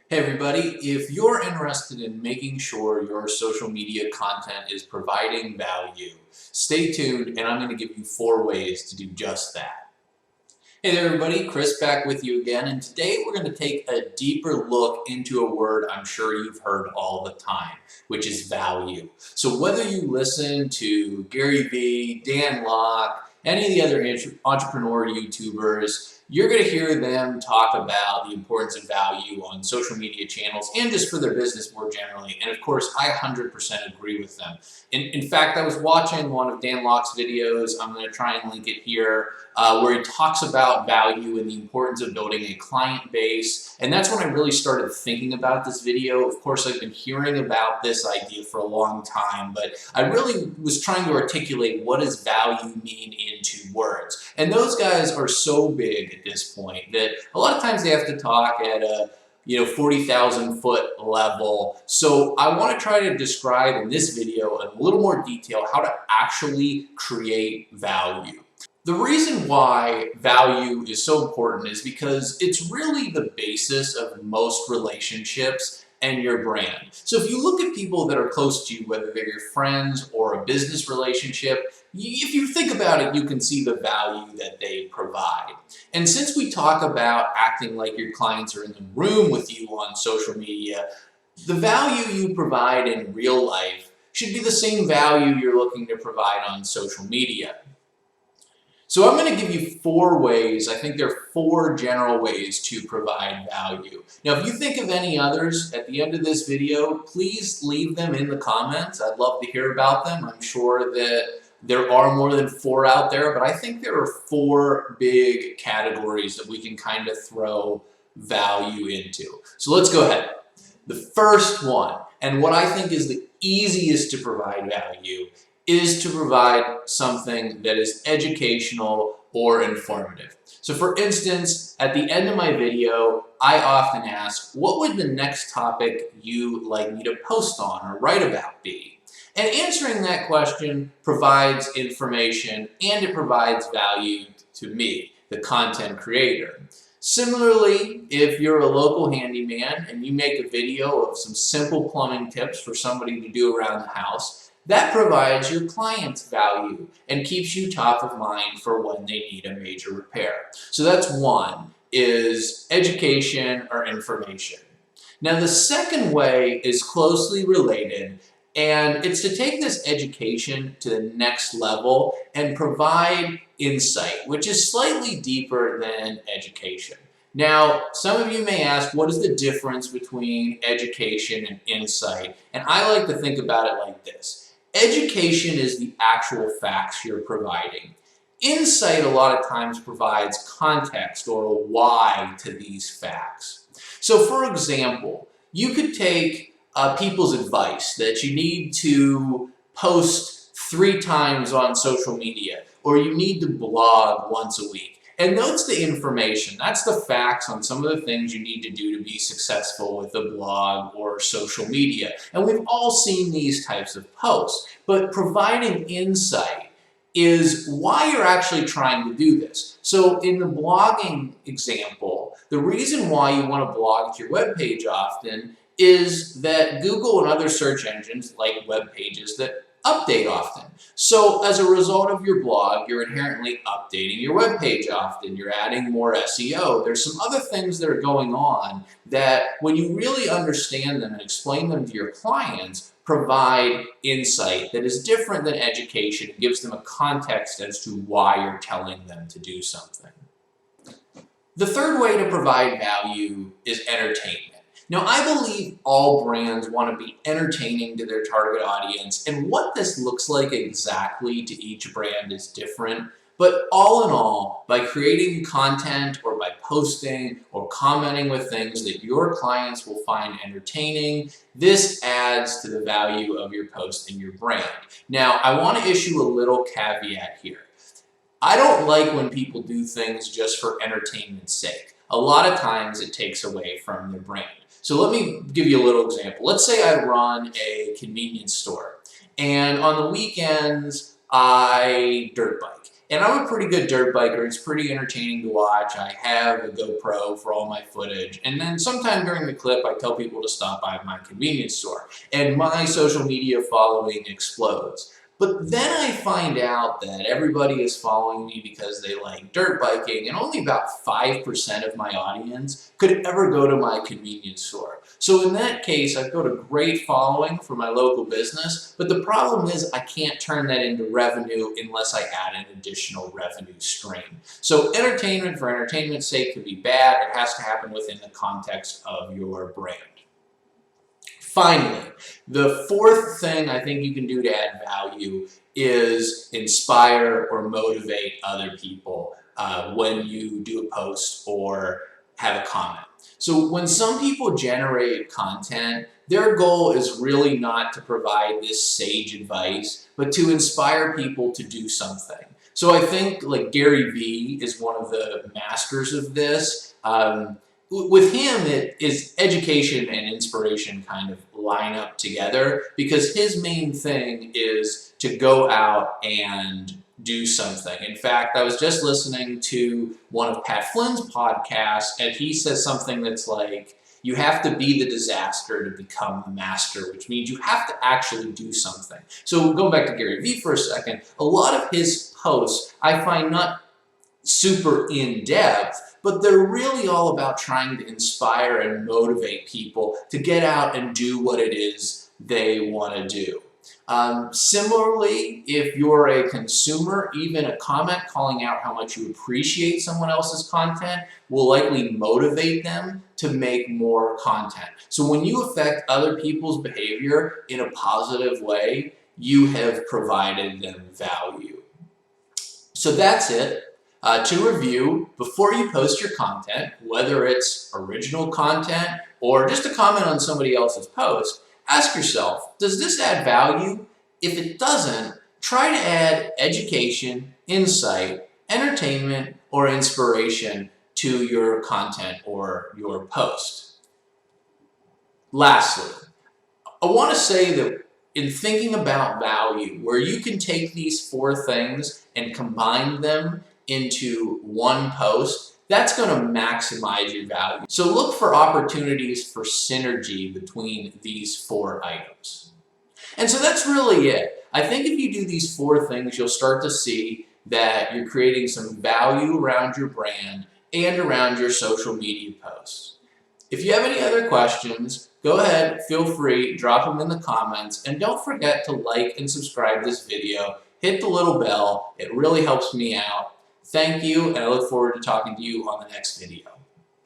Hey everybody, if you're interested in making sure your social media content is providing value, stay tuned and I'm going to give you 4 ways to do just that. Hey there everybody, Chris back with you again, and today we're going to take a deeper look into a word I'm sure you've heard all the time, which is value. So whether you listen to Gary Vee, Dan Lok, any of the other entrepreneur YouTubers, you're going to hear them talk about the importance of value on social media channels and just for their business more generally. And of course, I 100% agree with them. In fact, I was watching one of Dan Lok's videos. I'm going to try and link it here, where he talks about value and the importance of building a client base. And that's when I really started thinking about this video. Of course, I've been hearing about this idea for a long time, but I really was trying to articulate what does value mean in 2 words. And those guys are so big at this point that a lot of times they have to talk at a 40,000 foot level. So I want to try to describe in this video in a little more detail how to actually create value. The reason why value is so important is because it's really the basis of most relationships and your brand. So if you look at people that are close to you, whether they're your friends or a business relationship, if you think about it, you can see the value that they provide. And since we talk about acting like your clients are in the room with you on social media, the value you provide in real life should be the same value you're looking to provide on social media. So I'm going to give you 4 ways. I think there are 4 general ways to provide value. Now, if you think of any others at the end of this video, please leave them in the comments. I'd love to hear about them. I'm sure that there are more than 4 out there, but I think there are 4 big categories that we can kind of throw value into. So let's go ahead. The first one, and what I think is the easiest to provide value, is to provide something that is educational or informative. So for instance, at the end of my video, I often ask, what would the next topic you like me to post on or write about be? And answering that question provides information and it provides value to me, the content creator. Similarly, if you're a local handyman and you make a video of some simple plumbing tips for somebody to do around the house, that provides your clients value and keeps you top of mind for when they need a major repair. So that's one, is education or information. Now the second way is closely related, and it's to take this education to the next level and provide insight, which is slightly deeper than education. Now, some of you may ask, what is the difference between education and insight? And I like to think about it like this. Education is the actual facts you're providing. Insight a lot of times provides context or a why to these facts. So for example, you could take people's advice that you need to post 3 times on social media, or you need to blog once a week. And that's the information, that's the facts on some of the things you need to do to be successful with a blog or social media. And we've all seen these types of posts, but providing insight is why you're actually trying to do this. So in the blogging example, the reason why you want to blog to your webpage often is that Google and other search engines like web pages that update often. So as a result of your blog, you're inherently updating your web page often. You're adding more SEO. There's some other things that are going on that when you really understand them and explain them to your clients, provide insight that is different than education. It gives them a context as to why you're telling them to do something. The third way to provide value is entertainment. Now, I believe all brands want to be entertaining to their target audience, and what this looks like exactly to each brand is different. But all in all, by creating content or by posting or commenting with things that your clients will find entertaining, this adds to the value of your post and your brand. Now, I want to issue a little caveat here. I don't like when people do things just for entertainment's sake. A lot of times it takes away from their brand. So let me give you a little example. Let's say I run a convenience store, and on the weekends I dirt bike. And I'm a pretty good dirt biker. It's pretty entertaining to watch. I have a GoPro for all my footage. And then sometime during the clip, I tell people to stop by my convenience store. And my social media following explodes. But then I find out that everybody is following me because they like dirt biking, and only about 5% of my audience could ever go to my convenience store. So in that case, I've got a great following for my local business, but the problem is I can't turn that into revenue unless I add an additional revenue stream. So entertainment for entertainment's sake can be bad. It has to happen within the context of your brand. Finally, the fourth thing I think you can do to add value is inspire or motivate other people when you do a post or have a comment. So when some people generate content, their goal is really not to provide this sage advice, but to inspire people to do something. So I think like Gary Vee is one of the masters of this. With him, it is education and inspiration kind of line up together because his main thing is to go out and do something. In fact, I was just listening to one of Pat Flynn's podcasts, and he says something that's like, you have to be the disaster to become the master, which means you have to actually do something. So going back to Gary Vee for a second, a lot of his posts I find not super in-depth, but they're really all about trying to inspire and motivate people to get out and do what it is they want to do. Similarly, if you're a consumer, even a comment calling out how much you appreciate someone else's content will likely motivate them to make more content. So when you affect other people's behavior in a positive way, you have provided them value. So that's it. To review, before you post your content, whether it's original content or just a comment on somebody else's post, ask yourself, does this add value? If it doesn't, try to add education, insight, entertainment, or inspiration to your content or your post. Lastly, I want to say that in thinking about value, where you can take these four things and combine them into one post, that's going to maximize your value. So look for opportunities for synergy between these four items. And so that's really it. I think if you do these four things, you'll start to see that you're creating some value around your brand and around your social media posts. If you have any other questions, go ahead, feel free, drop them in the comments, and don't forget to like and subscribe this video. Hit the little bell. It really helps me out. Thank you, and I look forward to talking to you on the next video.